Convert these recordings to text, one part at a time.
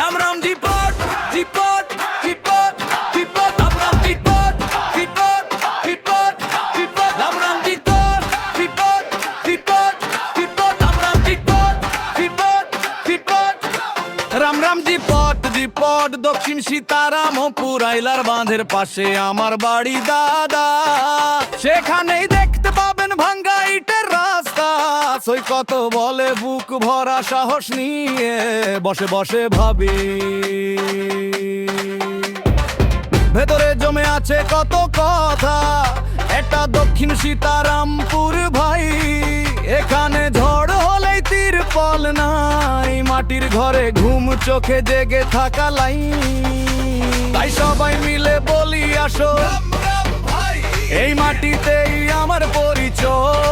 রাম রাম জিপট জিপট জিপট জিপট রাম রাম জিপট জিপট জিপট জিপট রাম রাম জিপট জিপট জিপট জিপট রাম রাম জিপট জিপট জিপট রাম রাম জিপট জিপট দক্ষিণ সীতারামপুর আইলার বাঁধের পাশে আমার বাড়ি দাদা। সেখানেই দেখতে পাবেন ভাঙ্গা ইটের রাস্তা। সৈকত বলে বুক ভরা সাহস নিয়ে বসে বসে ভাবি, ভেতরে জমে আছে কত কথা। এটা দক্ষিণ সীতারামপুর ভাই, এখানে ঝড় হলেই তিরপল নাই, মাটির ঘরে ঘুম চোখে জেগে থাকা লাই। তাই সবাই মিলে বলি আসো, এই মাটিতেই আমার পরিচয়।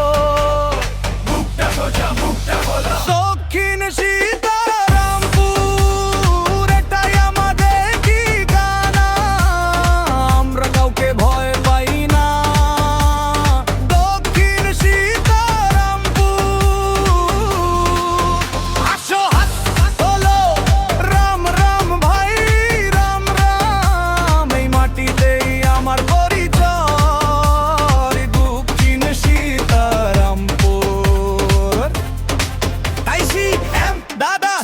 দক্ষিণ সীতারামপুর এটাই আমাদের ঠিকানা, আমরা কাউকে ভয় পাই না। দক্ষিণ সীতারামপুর আসো হাত তোলো, রাম রাম ভাই রাম রাম, এই মাটিতেই আমার পরিচয়। দক্ষিণ সীতারামপুর তাই দাদা,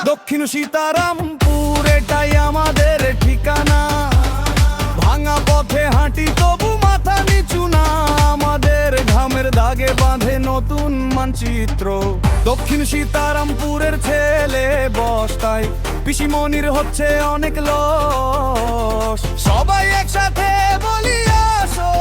দক্ষিণ সীতারামপুর এটাই আমাদের ঠিকানা। ভাঙা পথে হাঁটি তবু মাথা নিচু না, আমাদের ঘামের দাগে বাঁধে নতুন মানচিত্র। দক্ষিণ সীতারামপুরের ছেলে বস্তায়, পিসিমনির হচ্ছে অনেক লস। সবাই একসাথে বলি আসো,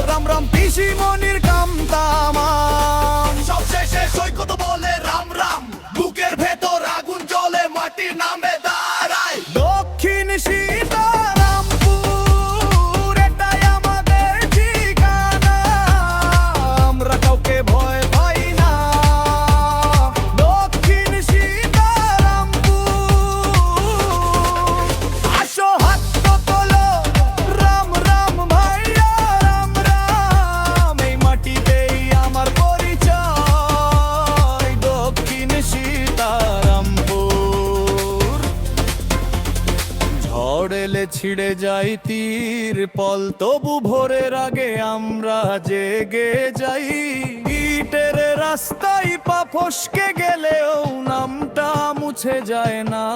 রাম রাম পিসিমনির কাম তামাম। সবশেষে সৈকত বলে রাম রাম, বুকের ভেতর আগুন জ্বলে, মাটির নামে দাঁড়ায়। দক্ষিণ সীতারামপুর এটাই আমাদের ঠিকানা, আমরা কাউকে ভয় পাই না। দক্ষিণ সীতারামপুর আসো হাত তোলো, রাম রাম ভাইয়া রাম রাম, এই মাটিতেই আমার পরিচয়। দক্ষিণ সীতারামপুর ঝড় এলে ছিঁড়ে যাই তিরপল, তবু ভোরের আগে আমরা জেগে যাই। ইটের রাস্তায় পা ফসকে গেলেও নামটা মুছে যায় না।